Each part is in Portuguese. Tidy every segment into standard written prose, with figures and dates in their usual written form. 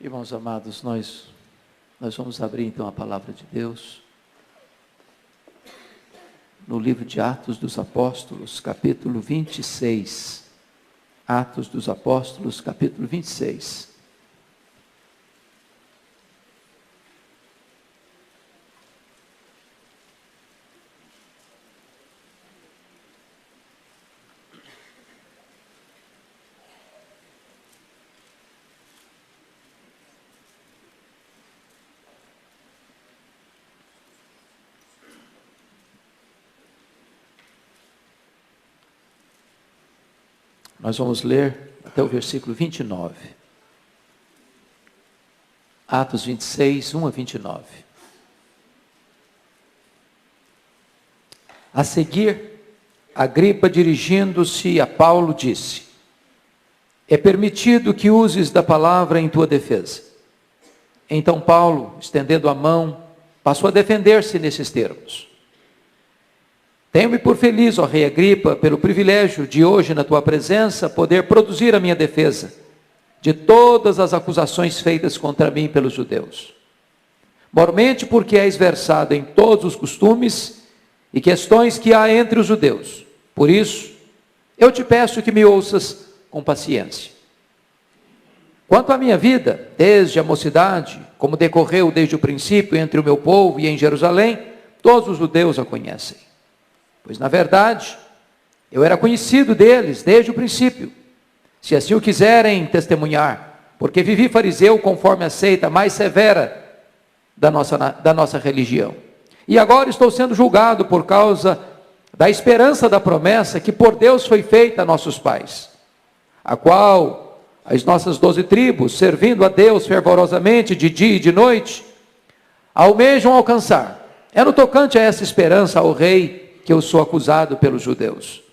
Irmãos amados, nós vamos abrir então a palavra de Deus no livro de Atos dos Apóstolos, capítulo 26. Atos dos Apóstolos, capítulo 26. Nós vamos ler até o versículo 29. Atos 26, 1 a 29. A seguir, Agripa, dirigindo-se a Paulo, disse: é permitido que uses da palavra em tua defesa. Então Paulo, estendendo a mão, passou a defender-se nesses termos: tenho-me por feliz, ó rei Agripa, pelo privilégio de hoje, na tua presença, poder produzir a minha defesa de todas as acusações feitas contra mim pelos judeus. Mormente porque és versado em todos os costumes e questões que há entre os judeus. Por isso, eu te peço que me ouças com paciência. Quanto à minha vida, desde a mocidade, como decorreu desde o princípio entre o meu povo e em Jerusalém, todos os judeus a conhecem. Pois, na verdade, eu era conhecido deles desde o princípio, se assim o quiserem testemunhar, porque vivi fariseu conforme a seita mais severa da nossa religião. E agora estou sendo julgado por causa da esperança da promessa que por Deus foi feita a nossos pais, a qual as nossas 12 tribos, servindo a Deus fervorosamente de dia e de noite, almejam alcançar. É no tocante a essa esperança, ao rei, que eu sou acusado pelos judeus.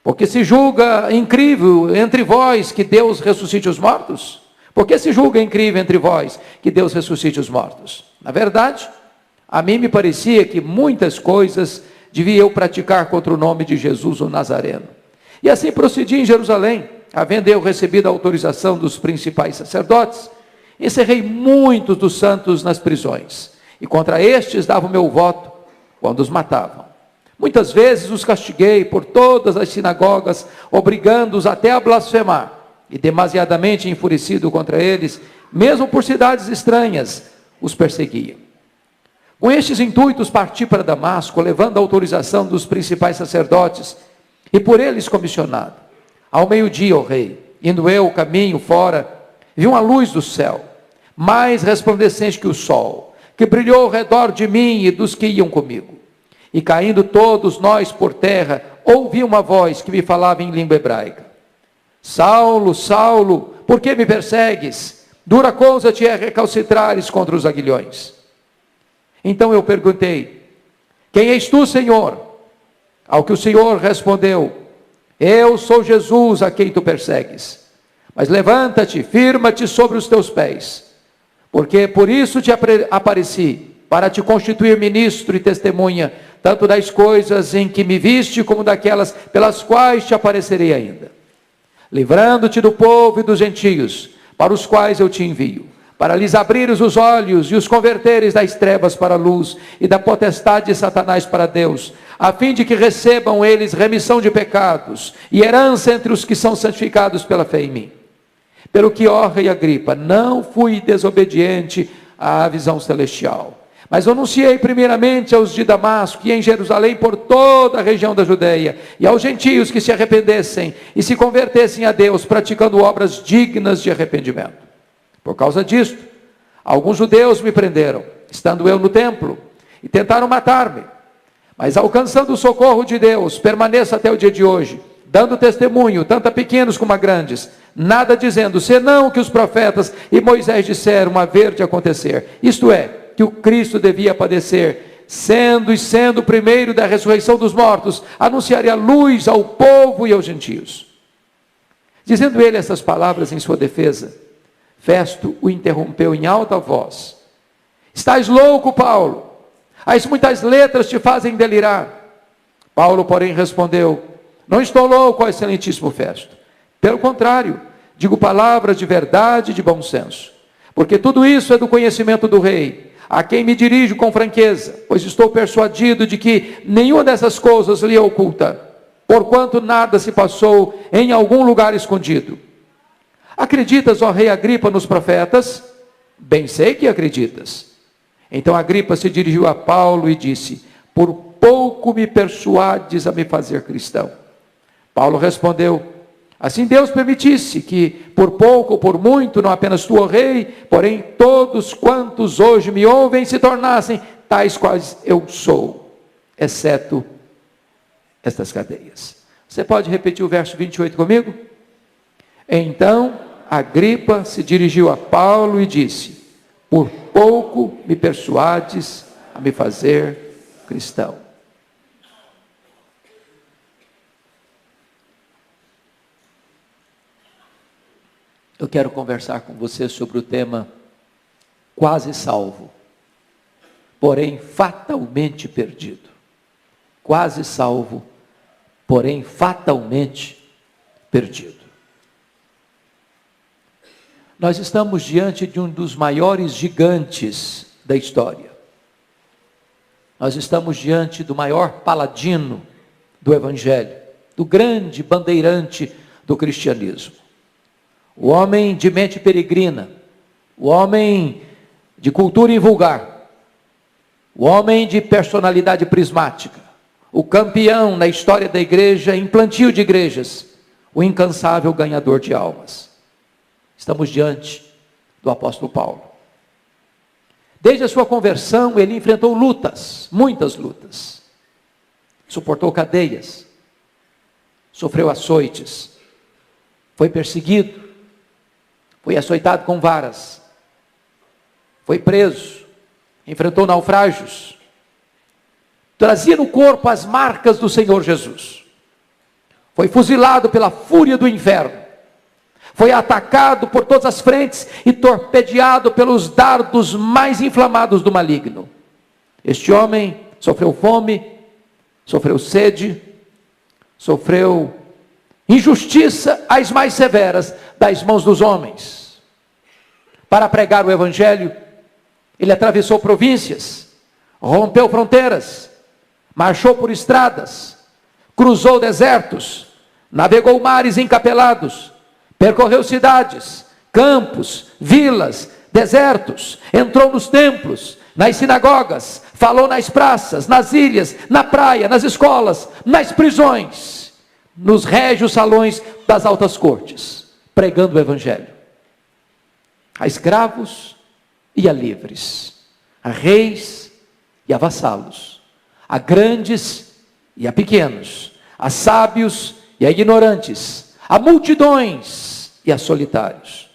Porque se julga incrível entre vós que Deus ressuscite os mortos? Porque se julga incrível entre vós que Deus ressuscite os mortos? Na verdade, a mim me parecia que muitas coisas devia eu praticar contra o nome de Jesus o Nazareno. E assim procedi em Jerusalém, havendo eu recebido a autorização dos principais sacerdotes, encerrei muitos dos santos nas prisões, e contra estes dava o meu voto quando os matavam. Muitas vezes os castiguei por todas as sinagogas, obrigando-os até a blasfemar, e demasiadamente enfurecido contra eles, mesmo por cidades estranhas, os perseguia. Com estes intuitos parti para Damasco, levando a autorização dos principais sacerdotes, e por eles comissionado. Ao meio-dia, ó rei, indo eu o caminho fora, vi uma luz do céu, mais resplandecente que o sol, que brilhou ao redor de mim e dos que iam comigo. E caindo todos nós por terra, ouvi uma voz que me falava em língua hebraica: Saulo, Saulo, por que me persegues? Dura coisa te é recalcitrares contra os aguilhões. Então eu perguntei: quem és tu, Senhor? Ao que o Senhor respondeu: eu sou Jesus a quem tu persegues. Mas levanta-te, firma-te sobre os teus pés, porque por isso te apareci, para te constituir ministro e testemunha, tanto das coisas em que me viste, como daquelas pelas quais te aparecerei ainda, livrando-te do povo e dos gentios, para os quais eu te envio, para lhes abrires os olhos e os converteres das trevas para a luz, e da potestade de Satanás para Deus, a fim de que recebam eles remissão de pecados, e herança entre os que são santificados pela fé em mim. Pelo que, ó rei Agripa, não fui desobediente à visão celestial, mas anunciei primeiramente aos de Damasco e em Jerusalém por toda a região da Judeia, e aos gentios que se arrependessem e se convertessem a Deus, praticando obras dignas de arrependimento. Por causa disto, alguns judeus me prenderam, estando eu no templo, e tentaram matar-me. Mas alcançando o socorro de Deus, permaneço até o dia de hoje, dando testemunho, tanto a pequenos como a grandes, nada dizendo, senão o que os profetas e Moisés disseram haver de acontecer. Isto é, que o Cristo devia padecer, sendo o primeiro da ressurreição dos mortos, anunciaria a luz ao povo e aos gentios. Dizendo ele essas palavras em sua defesa, Festo o interrompeu em alta voz: estás louco, Paulo? As muitas letras te fazem delirar. Paulo, porém, respondeu: não estou louco, ó excelentíssimo Festo. Pelo contrário, digo palavras de verdade e de bom senso. Porque tudo isso é do conhecimento do rei, a quem me dirijo com franqueza, pois estou persuadido de que nenhuma dessas coisas lhe é oculta, porquanto nada se passou em algum lugar escondido. Acreditas, ó rei Agripa, nos profetas? Bem sei que acreditas. Então Agripa se dirigiu a Paulo e disse: por pouco me persuades a me fazer cristão. Paulo respondeu: assim Deus permitisse que, por pouco ou por muito, não apenas tu, ó rei, porém todos quantos hoje me ouvem se tornassem tais quais eu sou, exceto estas cadeias. Você pode repetir o verso 28 comigo? Então Agripa se dirigiu a Paulo e disse: por pouco me persuades a me fazer cristão. Eu quero conversar com você sobre o tema quase salvo, porém fatalmente perdido. Quase salvo, porém fatalmente perdido. Nós estamos diante de um dos maiores gigantes da história. Nós estamos diante do maior paladino do Evangelho, do grande bandeirante do cristianismo. O homem de mente peregrina, o homem de cultura invulgar, o homem de personalidade prismática, o campeão na história da igreja em plantio de igrejas, o incansável ganhador de almas. Estamos diante do apóstolo Paulo. Desde a sua conversão, ele enfrentou lutas, muitas lutas. Suportou cadeias, sofreu açoites, foi perseguido, foi açoitado com varas, foi preso, enfrentou naufrágios, trazia no corpo as marcas do Senhor Jesus, foi fuzilado pela fúria do inferno, foi atacado por todas as frentes e torpedeado pelos dardos mais inflamados do maligno. Este homem sofreu fome, sofreu sede, sofreu injustiça as mais severas das mãos dos homens. Para pregar o Evangelho, ele atravessou províncias, rompeu fronteiras, marchou por estradas, cruzou desertos, navegou mares encapelados, percorreu cidades, campos, vilas, desertos, entrou nos templos, nas sinagogas, falou nas praças, nas ilhas, na praia, nas escolas, nas prisões, nos régios salões das altas cortes, pregando o Evangelho a escravos e a livres, a reis e a vassalos, a grandes e a pequenos, a sábios e a ignorantes, a multidões e a solitários,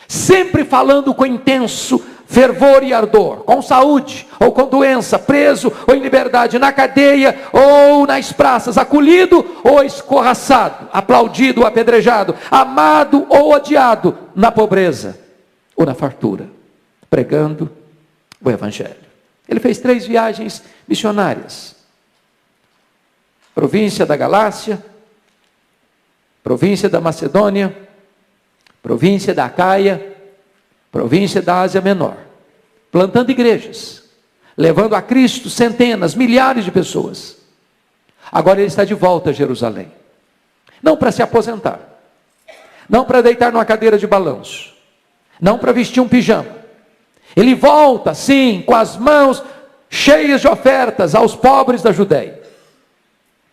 sempre falando com intenso fervor e ardor, com saúde ou com doença, preso ou em liberdade, na cadeia ou nas praças, acolhido ou escorraçado, aplaudido ou apedrejado, amado ou odiado, na pobreza ou na fartura, pregando o Evangelho. Ele fez 3 viagens missionárias: província da Galácia, província da Macedônia, província da Acaia, província da Ásia Menor, plantando igrejas, levando a Cristo centenas, milhares de pessoas. Agora ele está de volta a Jerusalém, não para se aposentar, não para deitar numa cadeira de balanço, não para vestir um pijama. Ele volta, sim, com as mãos cheias de ofertas aos pobres da Judéia.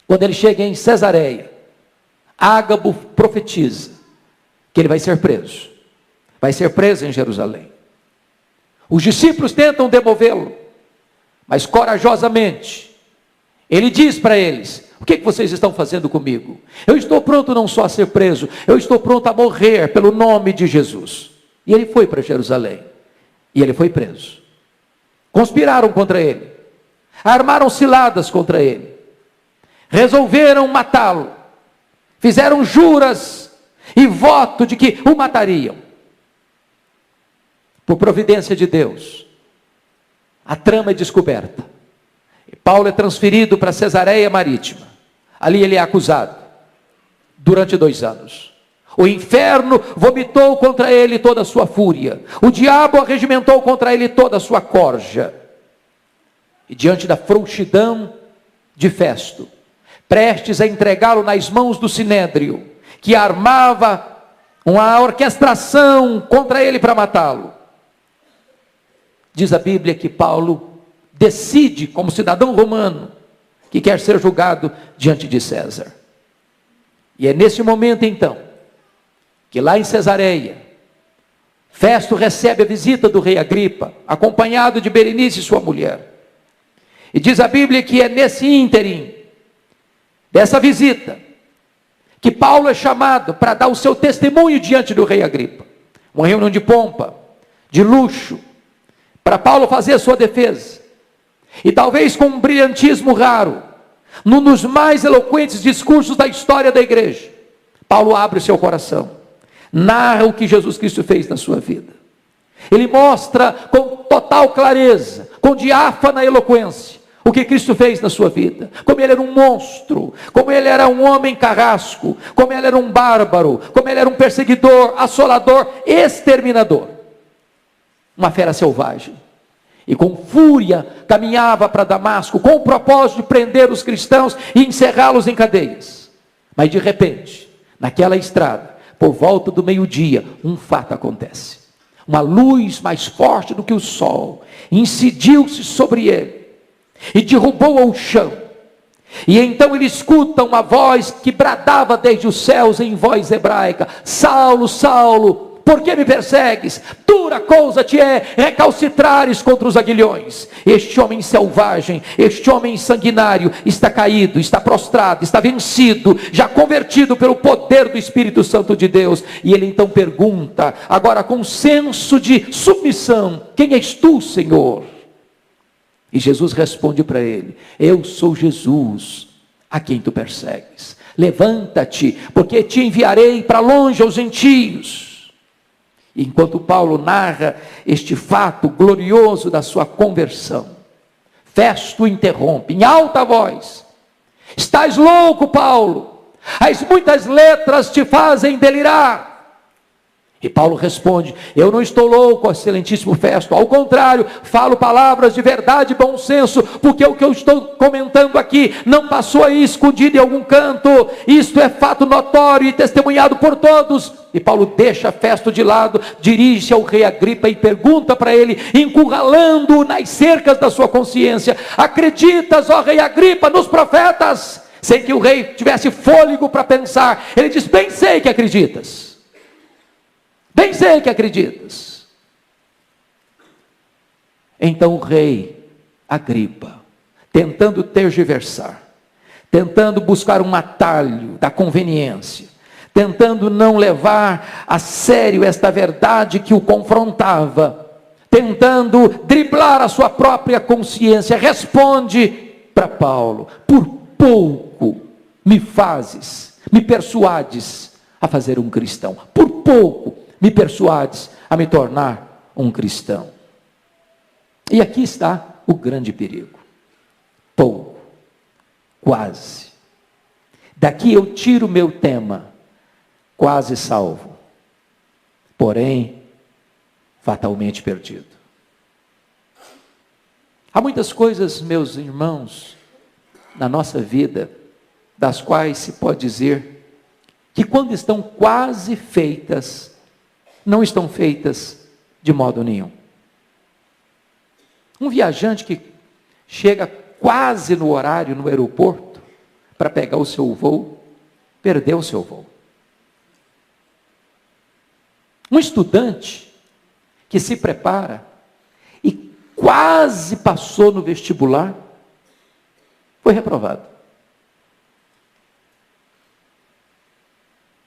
Quando ele chega em Cesareia, Ágabo profetiza que ele vai ser preso. Vai ser preso em Jerusalém. Os discípulos tentam demovê-lo, mas corajosamente ele diz para eles: o que vocês estão fazendo comigo? Eu estou pronto não só a ser preso, eu estou pronto a morrer pelo nome de Jesus. E ele foi para Jerusalém, e ele foi preso. Conspiraram contra ele, armaram ciladas contra ele, resolveram matá-lo, fizeram juras e voto de que o matariam. Por providência de Deus, a trama é descoberta. E Paulo é transferido para Cesareia Marítima. Ali ele é acusado durante 2 anos. O inferno vomitou contra ele toda a sua fúria. O diabo arregimentou contra ele toda a sua corja. E diante da frouxidão de Festo, prestes a entregá-lo nas mãos do Sinédrio, que armava uma orquestração contra ele para matá-lo, diz a Bíblia que Paulo decide, como cidadão romano, que quer ser julgado diante de César. E é nesse momento então, que lá em Cesareia, Festo recebe a visita do rei Agripa, acompanhado de Berenice, sua mulher. E diz a Bíblia que é nesse ínterim, dessa visita, que Paulo é chamado para dar o seu testemunho diante do rei Agripa. Uma reunião de pompa, de luxo, para Paulo fazer a sua defesa. E talvez com um brilhantismo raro, num dos mais eloquentes discursos da história da igreja, Paulo abre o seu coração, narra o que Jesus Cristo fez na sua vida. Ele mostra com total clareza, com diáfana eloquência, o que Cristo fez na sua vida. Como ele era um monstro, como ele era um homem carrasco, como ele era um bárbaro, como ele era um perseguidor, assolador, exterminador. Uma fera selvagem. E com fúria caminhava para Damasco, com o propósito de prender os cristãos e encerrá-los em cadeias. Mas de repente, naquela estrada, por volta do meio-dia, um fato acontece. Uma luz mais forte do que o sol incidiu-se sobre ele e derrubou ao chão. E então ele escuta uma voz que bradava desde os céus em voz hebraica: Saulo, Saulo, por que me persegues? Dura coisa te é recalcitrares contra os aguilhões. Este homem selvagem, este homem sanguinário está caído, está prostrado, está vencido, já convertido pelo poder do Espírito Santo de Deus. E ele então pergunta, agora com senso de submissão: quem és tu, Senhor? E Jesus responde para ele: eu sou Jesus, a quem tu persegues. Levanta-te, porque te enviarei para longe aos gentios. Enquanto Paulo narra este fato glorioso da sua conversão, Festo interrompe em alta voz: estás louco, Paulo? As muitas letras te fazem delirar. E Paulo responde: eu não estou louco, excelentíssimo Festo, ao contrário, falo palavras de verdade e bom senso, porque o que eu estou comentando aqui não passou aí escondido em algum canto, isto é fato notório e testemunhado por todos. E Paulo deixa Festo de lado, dirige-se ao rei Agripa e pergunta para ele, encurralando-o nas cercas da sua consciência: acreditas, ó rei Agripa, nos profetas? Sem que o rei tivesse fôlego para pensar, ele diz: bem sei que acreditas. Bem sei que acreditas. Então o rei Agripa, tentando tergiversar, tentando buscar um atalho da conveniência, tentando não levar a sério esta verdade que o confrontava, tentando driblar a sua própria consciência, responde para Paulo: por pouco me persuades a fazer um cristão. Por pouco me persuades a me tornar um cristão. E aqui está o grande perigo. Pouco, quase. Daqui eu tiro o meu tema: quase salvo, porém fatalmente perdido. Há muitas coisas, meus irmãos, na nossa vida, das quais se pode dizer que quando estão quase feitas, não estão feitas de modo nenhum. Um viajante que chega quase no horário no aeroporto para pegar o seu voo, perdeu o seu voo. Um estudante que se prepara e quase passou no vestibular, foi reprovado.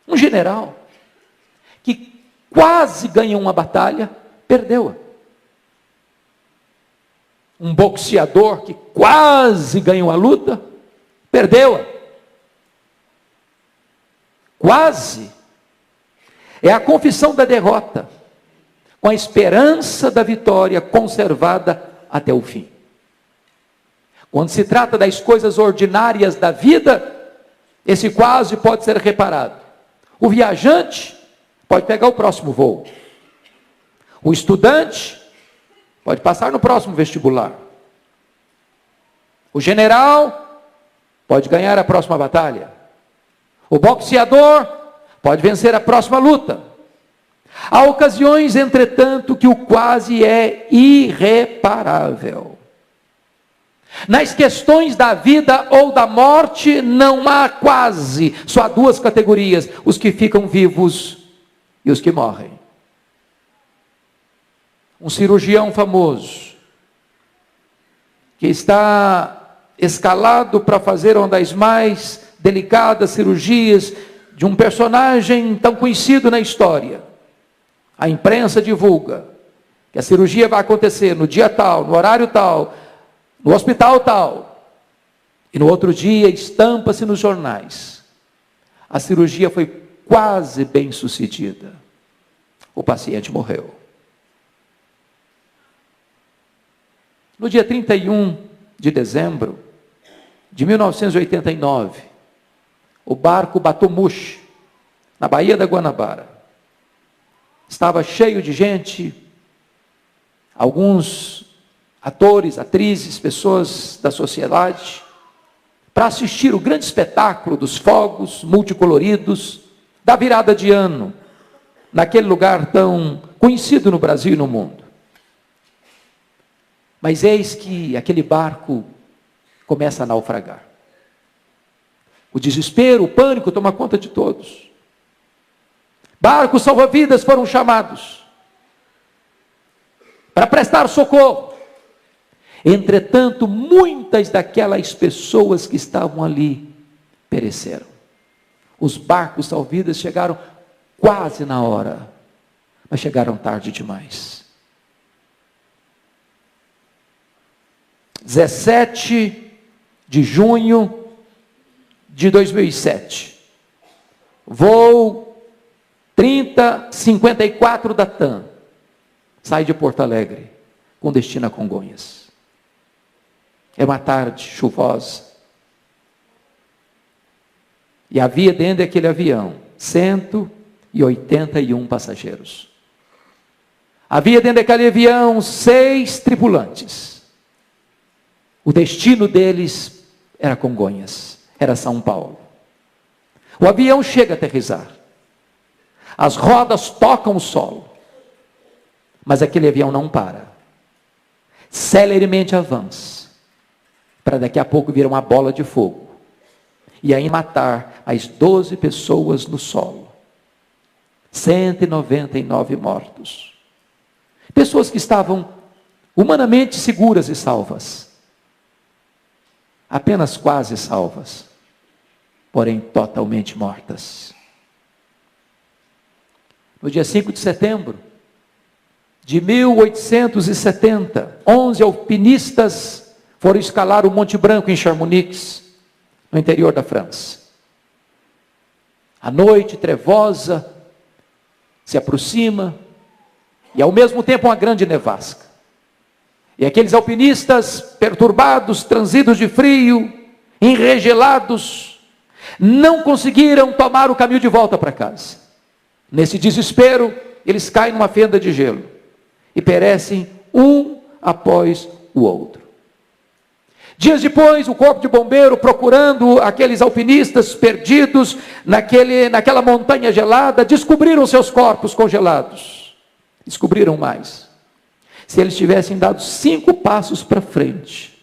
Um general que quase ganhou uma batalha, perdeu-a. Um boxeador que quase ganhou a luta, perdeu-a. Quase é a confissão da derrota, com a esperança da vitória conservada até o fim. Quando se trata das coisas ordinárias da vida, esse quase pode ser reparado. O viajante pode pegar o próximo voo. O estudante pode passar no próximo vestibular. O general pode ganhar a próxima batalha. O boxeador pode vencer a próxima luta. Há ocasiões, entretanto, que o quase é irreparável. Nas questões da vida ou da morte, não há quase, só há duas categorias: os que ficam vivos e os que morrem. Um cirurgião famoso, que está escalado para fazer uma das mais delicadas cirurgias de um personagem tão conhecido na história. A imprensa divulga que a cirurgia vai acontecer no dia tal, no horário tal, no hospital tal. E no outro dia estampa-se nos jornais: a cirurgia foi quase bem sucedida. O paciente morreu. No dia 31 de dezembro de 1989, o barco Batomushi, na Baía da Guanabara, estava cheio de gente, alguns atores, atrizes, pessoas da sociedade, para assistir o grande espetáculo dos fogos multicoloridos da virada de ano, naquele lugar tão conhecido no Brasil e no mundo. Mas eis que aquele barco começa a naufragar. O desespero, o pânico toma conta de todos. Barcos salva-vidas foram chamados para prestar socorro. Entretanto, muitas daquelas pessoas que estavam ali pereceram. Os barcos salva-vidas chegaram quase na hora, mas chegaram tarde demais. 17 de junho de 2007, voo 3054 da TAM, sai de Porto Alegre, com destino a Congonhas. É uma tarde chuvosa, e havia dentro daquele avião 181 passageiros. Havia dentro daquele avião 6 tripulantes. O destino deles era Congonhas, era São Paulo. O avião chega a aterrissar. As rodas tocam o solo. Mas aquele avião não para. Celeremente avança, para daqui a pouco vir uma bola de fogo e aí matar as 12 pessoas no solo. 199 mortos. Pessoas que estavam humanamente seguras e salvas. Apenas quase salvas, porém totalmente mortas. No dia 5 de setembro de 1870, 11 alpinistas foram escalar o Monte Branco em Chamonix, no interior da França. A noite trevosa se aproxima e ao mesmo tempo uma grande nevasca. E aqueles alpinistas perturbados, transidos de frio, enregelados, não conseguiram tomar o caminho de volta para casa. Nesse desespero, eles caem numa fenda de gelo e perecem um após o outro. Dias depois, o corpo de bombeiro, procurando aqueles alpinistas perdidos naquela montanha gelada, descobriram seus corpos congelados. Descobriram mais. Se eles tivessem dado 5 passos para frente,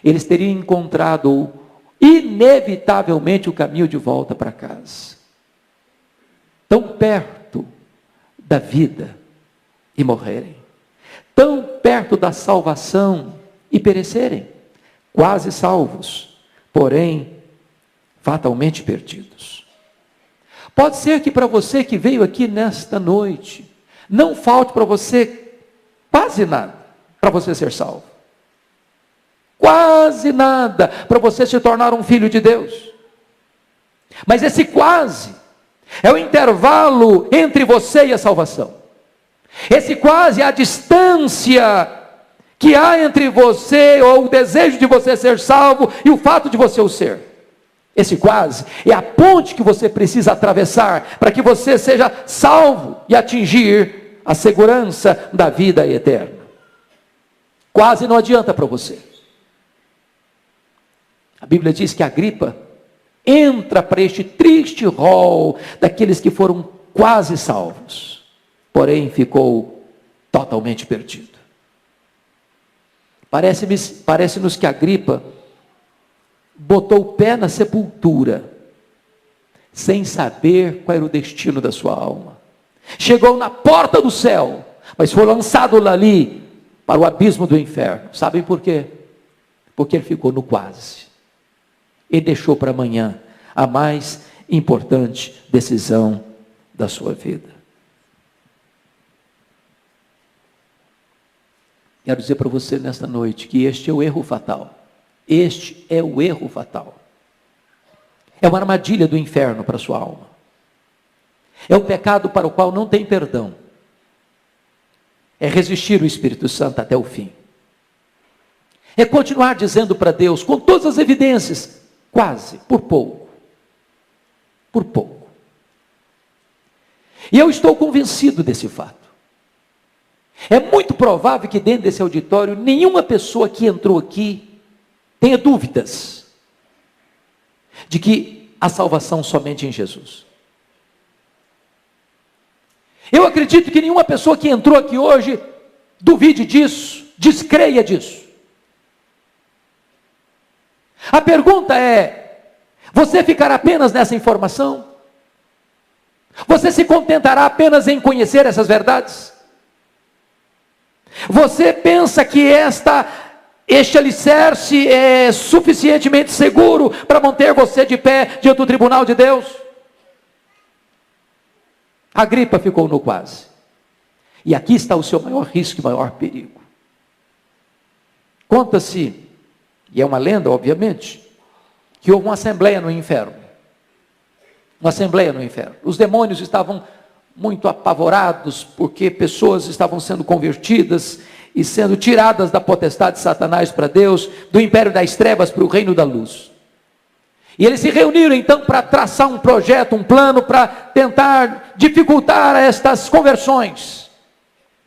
eles teriam encontrado inevitavelmente o caminho de volta para casa. Tão perto da vida e morrerem. Tão perto da salvação e perecerem. Quase salvos, porém fatalmente perdidos. Pode ser que para você que veio aqui nesta noite, não falte para você quase nada para você ser salvo. Quase nada para você se tornar um filho de Deus. Mas esse quase é o intervalo entre você e a salvação. Esse quase é a distância que há entre você, ou o desejo de você ser salvo, e o fato de você o ser. Esse quase é a ponte que você precisa atravessar para que você seja salvo e atingir a segurança da vida eterna. Quase não adianta para você. A Bíblia diz que Agripa entra para este triste rol daqueles que foram quase salvos, porém ficou totalmente perdido. Parece-nos que Agripa botou o pé na sepultura, sem saber qual era o destino da sua alma. Chegou na porta do céu, mas foi lançado ali para o abismo do inferno. Sabem por quê? Porque ele ficou no quase. E deixou para amanhã a mais importante decisão da sua vida. Quero dizer para você nesta noite que este é o erro fatal. Este é o erro fatal. É uma armadilha do inferno para a sua alma. É um pecado para o qual não tem perdão. É resistir o Espírito Santo até o fim. É continuar dizendo para Deus, com todas as evidências, quase, por pouco. Por pouco. E eu estou convencido desse fato. É muito provável que dentro desse auditório, nenhuma pessoa que entrou aqui tenha dúvidas de que há salvação somente em Jesus. Eu acredito que nenhuma pessoa que entrou aqui hoje duvide disso, descreia disso. A pergunta é: você ficará apenas nessa informação? Você se contentará apenas em conhecer essas verdades? Você pensa que este alicerce é suficientemente seguro para manter você de pé diante do tribunal de Deus? Agripa ficou no quase. E aqui está o seu maior risco e maior perigo. Conta-se, e é uma lenda obviamente, que houve uma assembleia no inferno. Uma assembleia no inferno. Os demônios estavam muito apavorados, porque pessoas estavam sendo convertidas e sendo tiradas da potestade de Satanás para Deus, do império das trevas para o reino da luz. E eles se reuniram então para traçar um projeto, um plano para tentar dificultar estas conversões.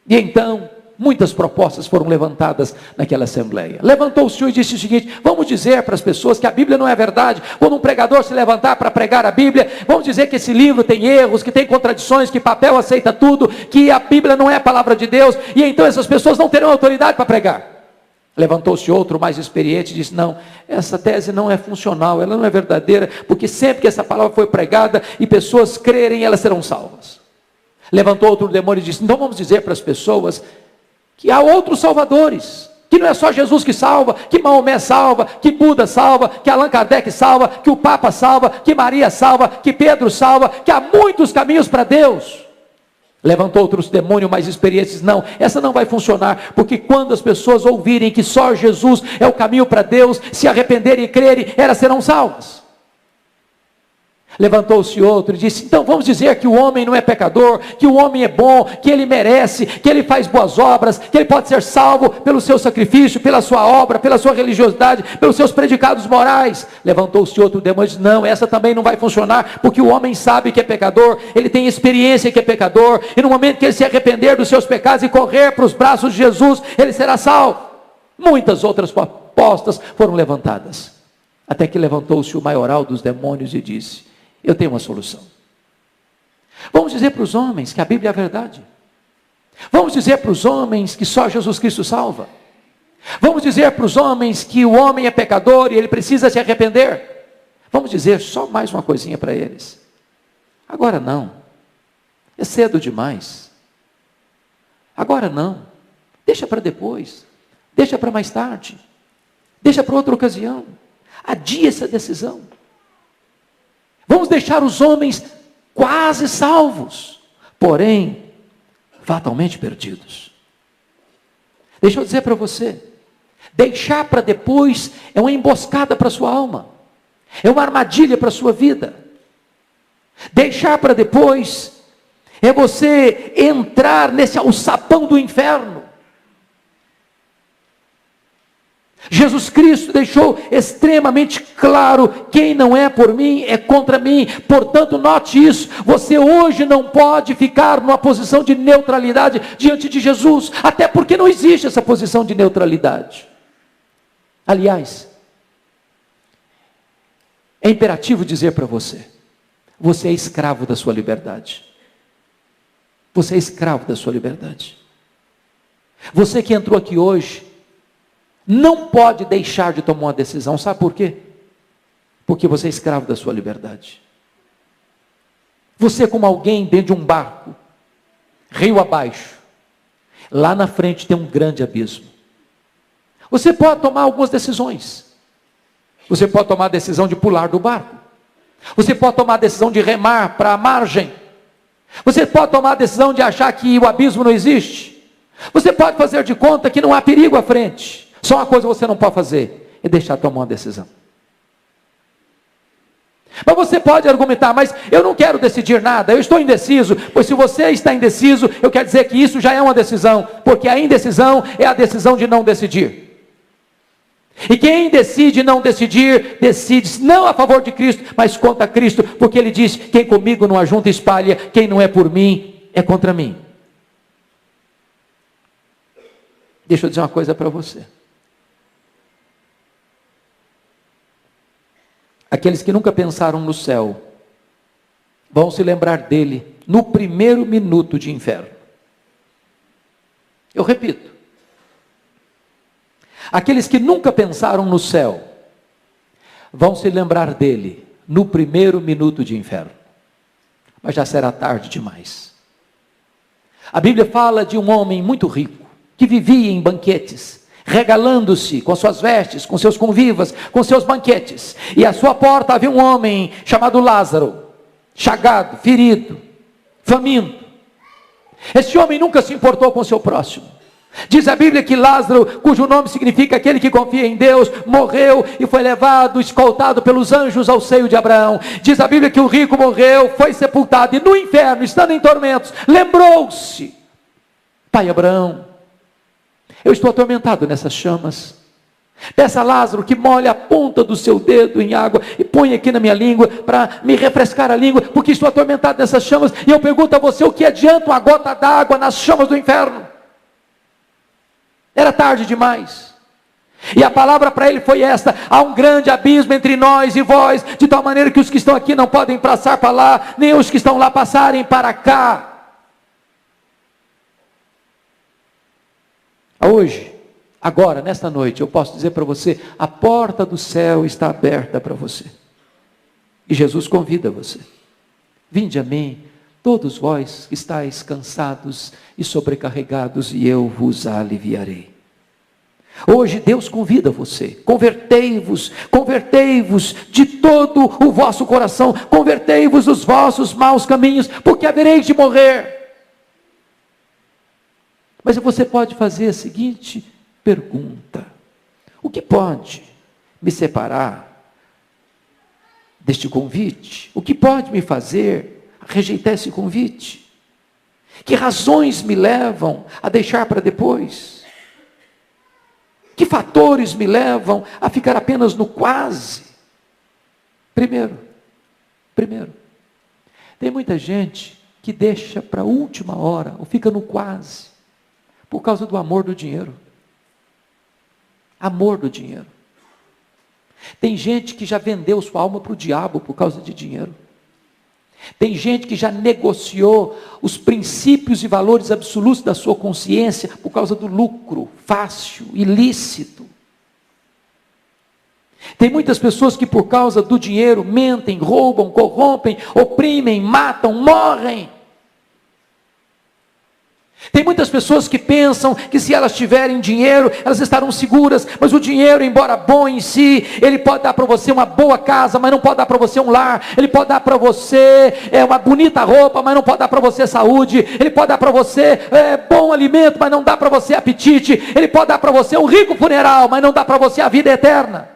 E então, muitas propostas foram levantadas naquela assembleia. Levantou o Senhor e disse o seguinte: vamos dizer para as pessoas que a Bíblia não é verdade. Quando um pregador se levantar para pregar a Bíblia, vamos dizer que esse livro tem erros, que tem contradições, que papel aceita tudo, que a Bíblia não é a palavra de Deus, e então essas pessoas não terão autoridade para pregar. Levantou-se outro mais experiente e disse: não, essa tese não é funcional, ela não é verdadeira, porque sempre que essa palavra foi pregada e pessoas crerem, elas serão salvas. Levantou outro demônio e disse: então vamos dizer para as pessoas que há outros salvadores, que não é só Jesus que salva, que Maomé salva, que Buda salva, que Allan Kardec salva, que o Papa salva, que Maria salva, que Pedro salva, que há muitos caminhos para Deus. Levantou outros demônios mais experientes: não, essa não vai funcionar, porque quando as pessoas ouvirem que só Jesus é o caminho para Deus, se arrependerem e crerem, elas serão salvas. Levantou-se outro e disse: então vamos dizer que o homem não é pecador, que o homem é bom, que ele merece, que ele faz boas obras, que ele pode ser salvo pelo seu sacrifício, pela sua obra, pela sua religiosidade, pelos seus predicados morais. Levantou-se outro demônio e disse: não, essa também não vai funcionar, porque o homem sabe que é pecador, ele tem experiência que é pecador, e no momento que ele se arrepender dos seus pecados e correr para os braços de Jesus, ele será salvo. Muitas outras propostas foram levantadas, até que levantou-se o maioral dos demônios e disse: eu tenho uma solução. Vamos dizer para os homens que a Bíblia é a verdade. Vamos dizer para os homens que só Jesus Cristo salva. Vamos dizer para os homens que o homem é pecador e ele precisa se arrepender. Vamos dizer só mais uma coisinha para eles. Agora não. É cedo demais. Agora não. Deixa para depois. Deixa para mais tarde. Deixa para outra ocasião. Adia essa decisão. Vamos deixar os homens quase salvos, porém, fatalmente perdidos. Deixa eu dizer para você, deixar para depois é uma emboscada para a sua alma, é uma armadilha para a sua vida. Deixar para depois é você entrar nesse alçapão do inferno. Jesus Cristo deixou extremamente claro: quem não é por mim é contra mim. Portanto, note isso: você hoje não pode ficar numa posição de neutralidade diante de Jesus, até porque não existe essa posição de neutralidade. Aliás, é imperativo dizer para você: você é escravo da sua liberdade. Você é escravo da sua liberdade. Você que entrou aqui hoje não pode deixar de tomar uma decisão. Sabe por quê? Porque você é escravo da sua liberdade. Você é como alguém dentro de um barco, rio abaixo. Lá na frente tem um grande abismo. Você pode tomar algumas decisões. Você pode tomar a decisão de pular do barco. Você pode tomar a decisão de remar para a margem. Você pode tomar a decisão de achar que o abismo não existe. Você pode fazer de conta que não há perigo à frente. Só uma coisa você não pode fazer: é deixar tomar uma decisão. Mas você pode argumentar: mas eu não quero decidir nada, eu estou indeciso. Pois se você está indeciso, eu quero dizer que isso já é uma decisão, porque a indecisão é a decisão de não decidir. E quem decide não decidir, decide não a favor de Cristo, mas contra Cristo, porque ele diz: quem comigo não ajunta espalha, quem não é por mim é contra mim. Deixa eu dizer uma coisa para você. Aqueles que nunca pensaram no céu vão se lembrar dele no primeiro minuto de inferno. Eu repito: aqueles que nunca pensaram no céu vão se lembrar dele no primeiro minuto de inferno. Mas já será tarde demais. A Bíblia fala de um homem muito rico que vivia em banquetes, regalando-se com suas vestes, com seus convivas, com seus banquetes. E à sua porta havia um homem chamado Lázaro, chagado, ferido, faminto. Esse homem nunca se importou com o seu próximo. Diz a Bíblia que Lázaro, cujo nome significa aquele que confia em Deus, morreu e foi levado, escoltado pelos anjos ao seio de Abraão. Diz a Bíblia que o rico morreu, foi sepultado, e no inferno, estando em tormentos, lembrou-se: pai Abraão, eu estou atormentado nessas chamas. Peça a Lázaro que molhe a ponta do seu dedo em água e põe aqui na minha língua para me refrescar a língua, porque estou atormentado nessas chamas. E eu pergunto a você: o que adianta uma gota d'água nas chamas do inferno? Era tarde demais. E a palavra para ele foi esta: há um grande abismo entre nós e vós, de tal maneira que os que estão aqui não podem passar para lá, nem os que estão lá passarem para cá. Hoje, agora, nesta noite, eu posso dizer para você: a porta do céu está aberta para você. E Jesus convida você: vinde a mim, todos vós que estáis cansados e sobrecarregados, e eu vos aliviarei. Hoje Deus convida você: convertei-vos, convertei-vos de todo o vosso coração, convertei-vos dos vossos maus caminhos, porque havereis de morrer. Mas você pode fazer a seguinte pergunta: o que pode me separar deste convite? O que pode me fazer rejeitar esse convite? Que razões me levam a deixar para depois? Que fatores me levam a ficar apenas no quase? Primeiro, tem muita gente que deixa para a última hora, ou fica no quase, por causa do amor do dinheiro. Amor do dinheiro. Tem gente que já vendeu sua alma para o diabo por causa de dinheiro. Tem gente que já negociou os princípios e valores absolutos da sua consciência por causa do lucro fácil, ilícito. Tem muitas pessoas que por causa do dinheiro mentem, roubam, corrompem, oprimem, matam, morrem. Tem muitas pessoas que pensam que se elas tiverem dinheiro, elas estarão seguras, mas o dinheiro, embora bom em si, ele pode dar para você uma boa casa, mas não pode dar para você um lar. Ele pode dar para você uma bonita roupa, mas não pode dar para você saúde. Ele pode dar para você bom alimento, mas não dá para você apetite. Ele pode dar para você um rico funeral, mas não dá para você a vida eterna.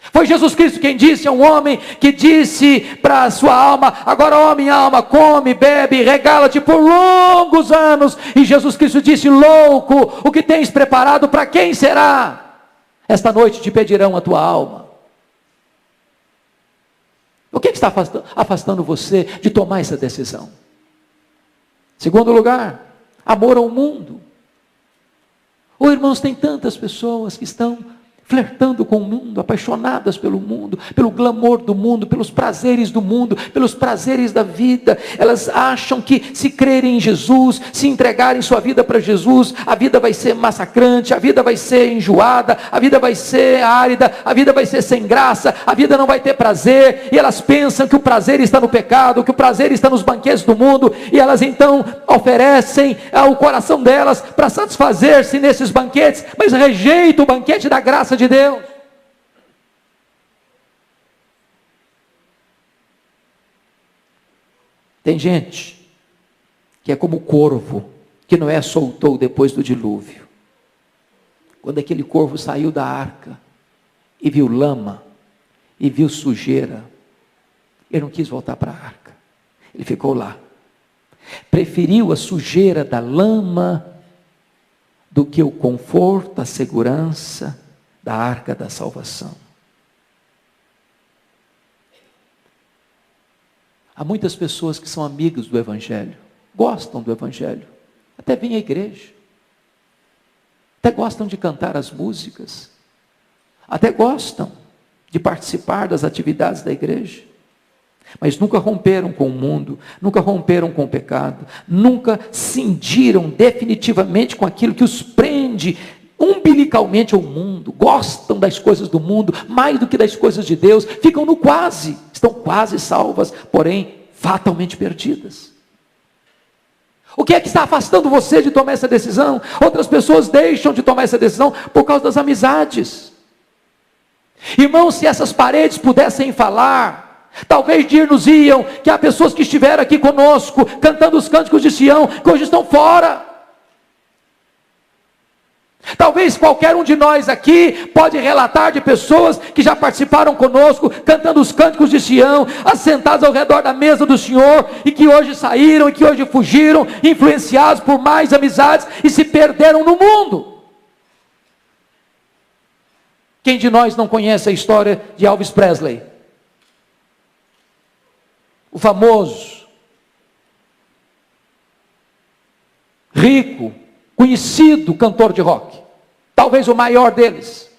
Foi Jesus Cristo quem disse a um homem que disse para a sua alma: agora, ó minha alma, come, bebe, regala-te por longos anos. E Jesus Cristo disse: louco, o que tens preparado para quem será? Esta noite te pedirão a tua alma. O que está afastando você de tomar essa decisão? Segundo lugar, amor ao mundo. Irmãos, tem tantas pessoas que estão flertando com o mundo, apaixonadas pelo mundo, pelo glamour do mundo, pelos prazeres do mundo, pelos prazeres da vida. Elas acham que se crerem em Jesus, se entregarem sua vida para Jesus, a vida vai ser massacrante, a vida vai ser enjoada, a vida vai ser árida, a vida vai ser sem graça, a vida não vai ter prazer, e elas pensam que o prazer está no pecado, que o prazer está nos banquetes do mundo, e elas então oferecem o coração delas para satisfazer-se nesses banquetes, mas rejeitam o banquete da graça de Deus. Tem gente que é como o corvo que Noé soltou depois do dilúvio. Quando aquele corvo saiu da arca e viu lama e viu sujeira, ele não quis voltar para a arca, ele ficou lá. Preferiu a sujeira da lama do que o conforto, a segurança da arca da salvação. Há muitas pessoas que são amigos do Evangelho, gostam do Evangelho, até vêm à igreja, até gostam de cantar as músicas, até gostam de participar das atividades da igreja, mas nunca romperam com o mundo, nunca romperam com o pecado, nunca cindiram definitivamente com aquilo que os prende umbilicalmente ao mundo, gostam das coisas do mundo mais do que das coisas de Deus, ficam no quase, estão quase salvas, porém fatalmente perdidas. O que é que está afastando você de tomar essa decisão? Outras pessoas deixam de tomar essa decisão por causa das amizades. Irmãos, se essas paredes pudessem falar, talvez dir-nos-iam que há pessoas que estiveram aqui conosco, cantando os cânticos de Sião, que hoje estão fora. Talvez qualquer um de nós aqui pode relatar de pessoas que já participaram conosco, cantando os cânticos de Sião, assentados ao redor da mesa do Senhor, e que hoje saíram, e que hoje fugiram, influenciados por mais amizades, e se perderam no mundo. Quem de nós não conhece a história de Elvis Presley? O famoso, rico, conhecido cantor de rock, talvez o maior deles,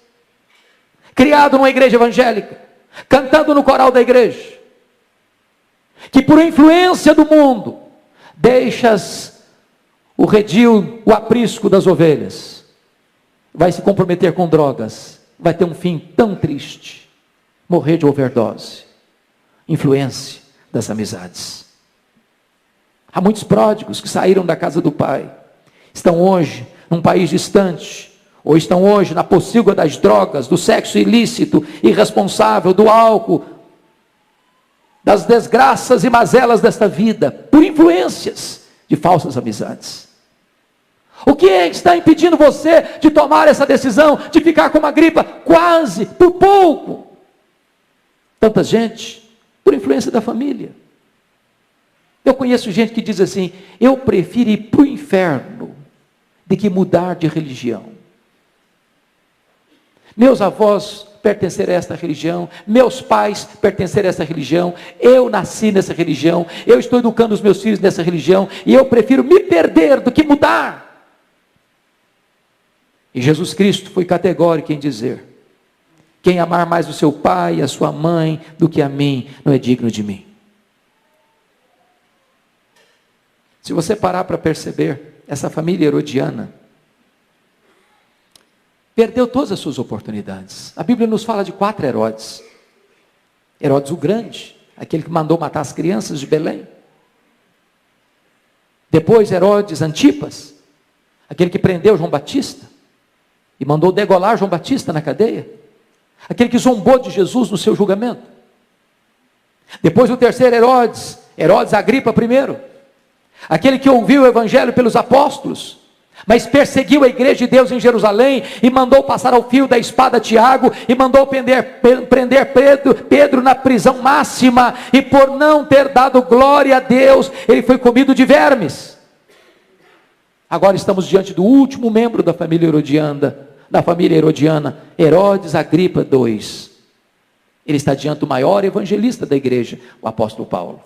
criado numa igreja evangélica, cantando no coral da igreja, que por influência do mundo, deixas o redil, o aprisco das ovelhas, vai se comprometer com drogas, vai ter um fim tão triste, morrer de overdose, influência das amizades. Há muitos pródigos que saíram da casa do pai, estão hoje num país distante, ou estão hoje na pocilga das drogas, do sexo ilícito, irresponsável, do álcool, das desgraças e mazelas desta vida, por influências de falsas amizades. O que está impedindo você de tomar essa decisão, de ficar com uma gripa quase, por pouco? Tanta gente, por influência da família. Eu conheço gente que diz assim: eu prefiro ir para o inferno de que mudar de religião. Meus avós pertenceram a esta religião, meus pais pertenceram a essa religião, eu nasci nessa religião, eu estou educando os meus filhos nessa religião, e eu prefiro me perder do que mudar. E Jesus Cristo foi categórico em dizer: quem amar mais o seu pai e a sua mãe do que a mim, não é digno de mim. Se você parar para perceber, essa família herodiana perdeu todas as suas oportunidades. A Bíblia nos fala de 4 Herodes. Herodes o Grande, aquele que mandou matar as crianças de Belém. Depois Herodes Antipas, aquele que prendeu João Batista e mandou degolar João Batista na cadeia. Aquele que zombou de Jesus no seu julgamento. Depois o terceiro Herodes, Herodes Agripa I, aquele que ouviu o evangelho pelos apóstolos, mas perseguiu a igreja de Deus em Jerusalém, e mandou passar ao fio da espada Tiago, e mandou prender Pedro na prisão máxima, e por não ter dado glória a Deus, ele foi comido de vermes. Agora estamos diante do último membro da família herodiana, Herodes Agripa II. Ele está diante do maior evangelista da igreja, o apóstolo Paulo.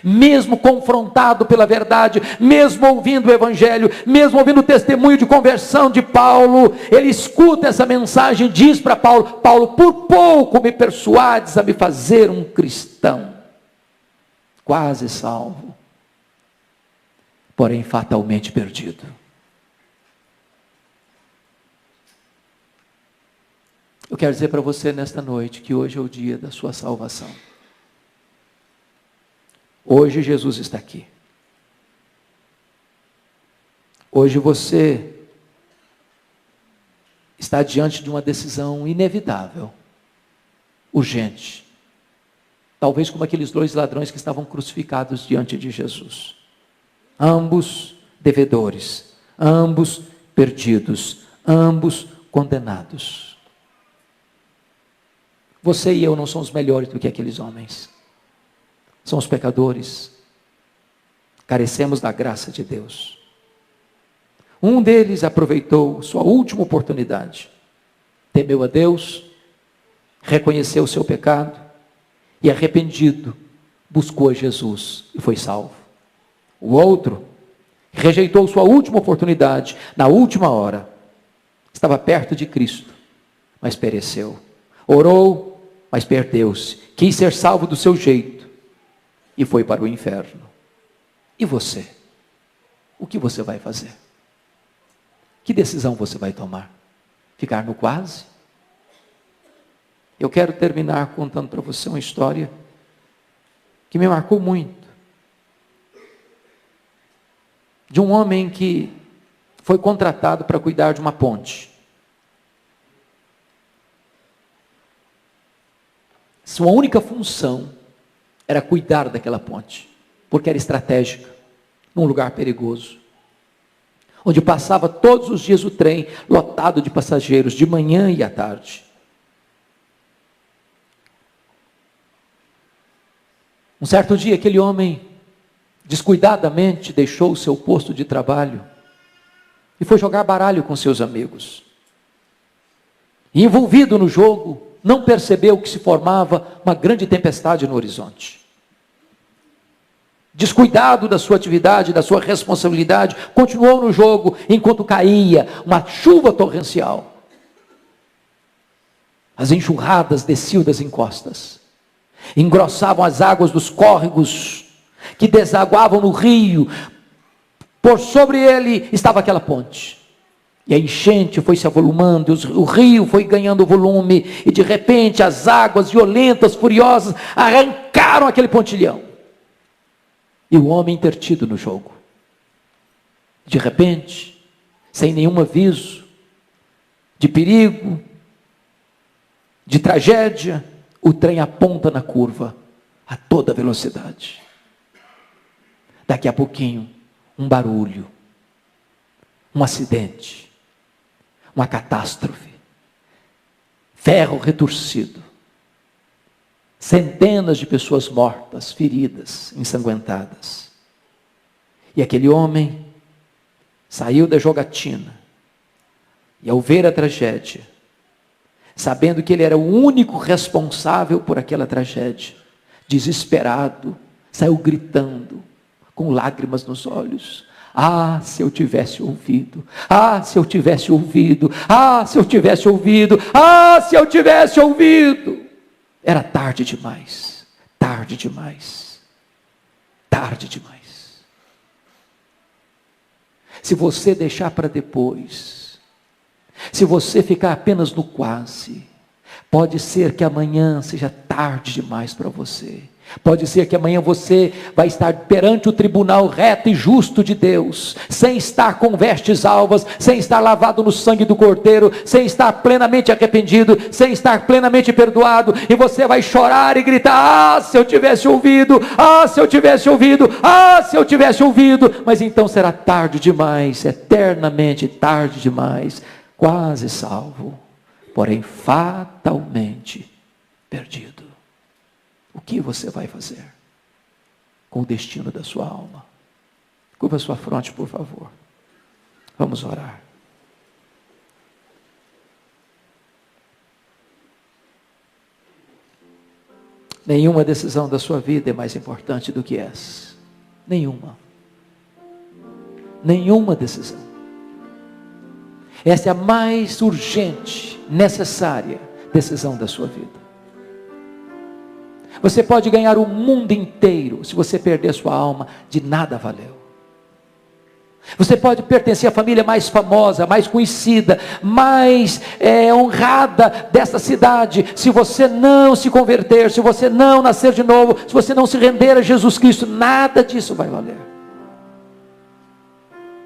Mesmo confrontado pela verdade, mesmo ouvindo o evangelho, mesmo ouvindo o testemunho de conversão de Paulo, ele escuta essa mensagem e diz para Paulo: Paulo, por pouco me persuades a me fazer um cristão, quase salvo, porém fatalmente perdido. Eu quero dizer para você nesta noite que hoje é o dia da sua salvação. Hoje Jesus está aqui. Hoje você está diante de uma decisão inevitável, urgente. Talvez como aqueles 2 ladrões que estavam crucificados diante de Jesus. Ambos devedores, ambos perdidos, ambos condenados. Você e eu não somos melhores do que aqueles homens. Somos pecadores, carecemos da graça de Deus. Um deles aproveitou sua última oportunidade, temeu a Deus, reconheceu o seu pecado e, arrependido, buscou a Jesus e foi salvo. O outro rejeitou sua última oportunidade, na última hora, estava perto de Cristo, mas pereceu. Orou, mas perdeu-se, quis ser salvo do seu jeito e foi para o inferno. E você? O que você vai fazer? Que decisão você vai tomar? Ficar no quase? Eu quero terminar contando para você uma história que me marcou muito. De um homem que foi contratado para cuidar de uma ponte. Sua única função era cuidar daquela ponte, porque era estratégica, num lugar perigoso, onde passava todos os dias o trem lotado de passageiros, de manhã e à tarde. Um certo dia, aquele homem descuidadamente deixou o seu posto de trabalho e foi jogar baralho com seus amigos. E, envolvido no jogo, não percebeu que se formava uma grande tempestade no horizonte. Descuidado da sua atividade, da sua responsabilidade, continuou no jogo enquanto caía uma chuva torrencial. As enxurradas desciam das encostas, engrossavam as águas dos córregos que desaguavam no rio. Por sobre ele estava aquela ponte. E a enchente foi se avolumando, o rio foi ganhando volume, e de repente as águas violentas, furiosas, arrancaram aquele pontilhão. E o homem intertido no jogo. De repente, sem nenhum aviso, de perigo, de tragédia, o trem aponta na curva, a toda velocidade. Daqui a pouquinho, um barulho, um acidente, uma catástrofe, ferro retorcido, centenas de pessoas mortas, feridas, ensanguentadas. E aquele homem saiu da jogatina, e ao ver a tragédia, sabendo que ele era o único responsável por aquela tragédia, desesperado, saiu gritando, com lágrimas nos olhos: ah, se eu tivesse ouvido, ah, se eu tivesse ouvido, ah, se eu tivesse ouvido, ah, se eu tivesse ouvido. Era tarde demais, tarde demais, tarde demais. Se você deixar para depois, se você ficar apenas no quase, pode ser que amanhã seja tarde demais para você. Pode ser que amanhã você vai estar perante o tribunal reto e justo de Deus, sem estar com vestes alvas, sem estar lavado no sangue do Cordeiro, sem estar plenamente arrependido, sem estar plenamente perdoado, e você vai chorar e gritar: ah, se eu tivesse ouvido, ah, se eu tivesse ouvido, ah, se eu tivesse ouvido. Mas então será tarde demais, eternamente tarde demais, quase salvo, porém fatalmente perdido. O que você vai fazer com o destino da sua alma? Curva sua fronte, por favor. Vamos orar. Nenhuma decisão da sua vida é mais importante do que essa. Nenhuma. Nenhuma decisão. Essa é a mais urgente, necessária decisão da sua vida. Você pode ganhar o mundo inteiro, se você perder sua alma, de nada valeu. Você pode pertencer à família mais famosa, mais conhecida, mais honrada dessa cidade. Se você não se converter, se você não nascer de novo, se você não se render a Jesus Cristo, nada disso vai valer.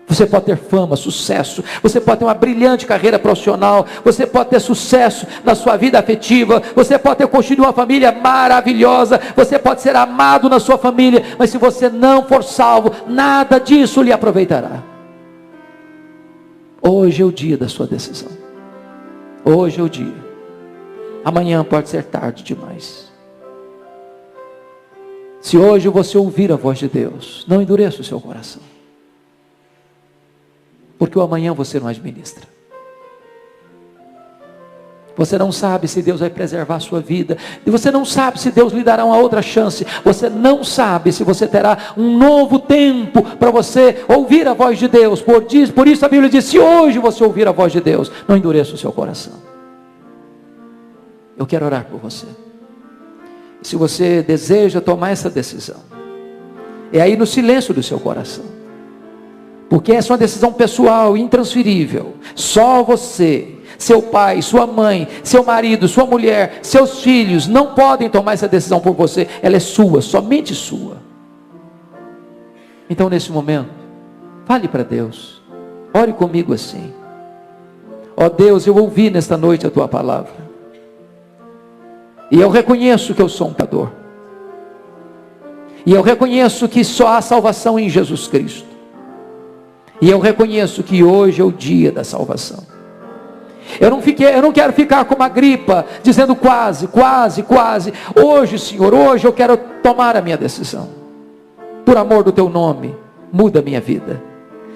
Você pode ter fama, sucesso, você pode ter uma brilhante carreira profissional, você pode ter sucesso na sua vida afetiva, você pode ter construído uma família maravilhosa, você pode ser amado na sua família, mas se você não for salvo, nada disso lhe aproveitará. Hoje é o dia da sua decisão. Hoje é o dia. Amanhã pode ser tarde demais. Se hoje você ouvir a voz de Deus, não endureça o seu coração. Porque o amanhã você não administra. Você não sabe se Deus vai preservar a sua vida. E você não sabe se Deus lhe dará uma outra chance. Você não sabe se você terá um novo tempo para você ouvir a voz de Deus. Por isso a Bíblia diz: se hoje você ouvir a voz de Deus, não endureça o seu coração. Eu quero orar por você. Se você deseja tomar essa decisão, é aí no silêncio do seu coração. Porque essa é uma decisão pessoal, intransferível. Só você, seu pai, sua mãe, seu marido, sua mulher, seus filhos não podem tomar essa decisão por você. Ela é sua, somente sua. Então nesse momento, fale para Deus. Ore comigo assim: ó Deus, eu ouvi nesta noite a tua palavra. E eu reconheço que eu sou um pecador. E eu reconheço que só há salvação em Jesus Cristo. E eu reconheço que hoje é o dia da salvação. Eu não quero ficar como a Agripa, dizendo quase. Hoje, Senhor, hoje eu quero tomar a minha decisão. Por amor do teu nome, muda a minha vida.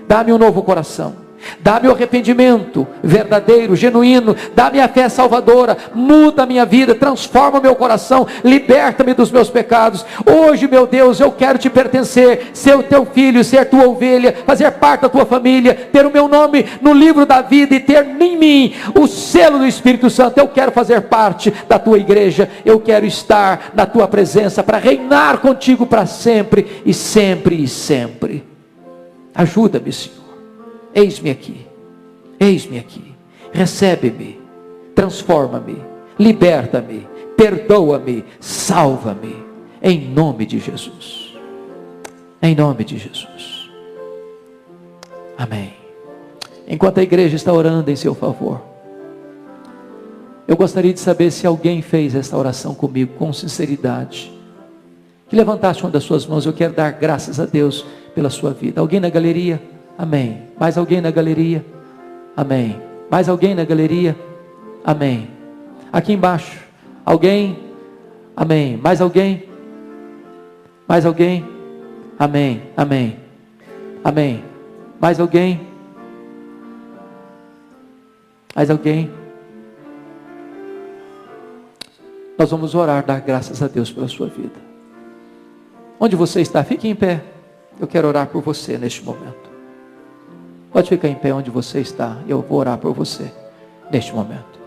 Dá-me um novo coração. Dá-me o arrependimento verdadeiro, genuíno. Dá-me a fé salvadora. Muda a minha vida, transforma o meu coração. Liberta-me dos meus pecados. Hoje, meu Deus, eu quero te pertencer, ser o teu filho, ser tua ovelha, fazer parte da tua família, ter o meu nome no livro da vida e ter em mim o selo do Espírito Santo. Eu quero fazer parte da tua igreja. Eu quero estar na tua presença para reinar contigo para sempre e sempre e sempre. Ajuda-me, Senhor. Eis-me aqui, recebe-me, transforma-me, liberta-me, perdoa-me, salva-me, em nome de Jesus, amém. Enquanto a igreja está orando em seu favor, eu gostaria de saber se alguém fez esta oração comigo com sinceridade, que levantasse uma das suas mãos. Eu quero dar graças a Deus pela sua vida. Alguém na galeria? Amém. Mais alguém na galeria? Amém. Mais alguém na galeria? Amém. Aqui embaixo, alguém? Amém. Mais alguém? Mais alguém? Amém. Amém. Amém. Mais alguém? Mais alguém? Nós vamos orar, dar graças a Deus pela sua vida. Onde você está? Fique em pé. Eu quero orar por você neste momento. Pode ficar em pé onde você está. Eu vou orar por você neste momento.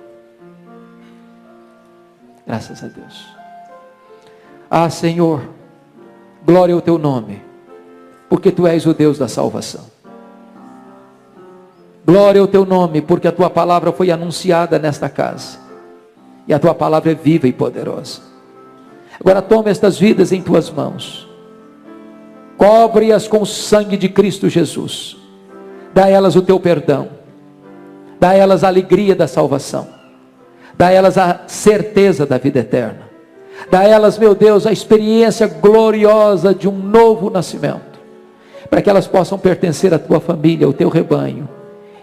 Graças a Deus. Ah, Senhor, glória ao teu nome, porque tu és o Deus da salvação. Glória ao teu nome, porque a tua palavra foi anunciada nesta casa. E a tua palavra é viva e poderosa. Agora toma estas vidas em tuas mãos, cobre-as com o sangue de Cristo Jesus, dá a elas o teu perdão, dá a elas a alegria da salvação, dá a elas a certeza da vida eterna, dá a elas, meu Deus, a experiência gloriosa de um novo nascimento, para que elas possam pertencer à tua família, ao teu rebanho,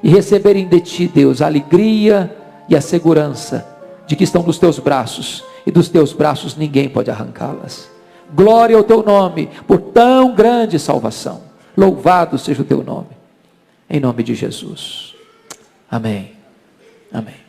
e receberem de ti, Deus, a alegria e a segurança de que estão nos teus braços, e dos teus braços ninguém pode arrancá-las. Glória ao teu nome, por tão grande salvação. Louvado seja o teu nome, em nome de Jesus. Amém. Amém.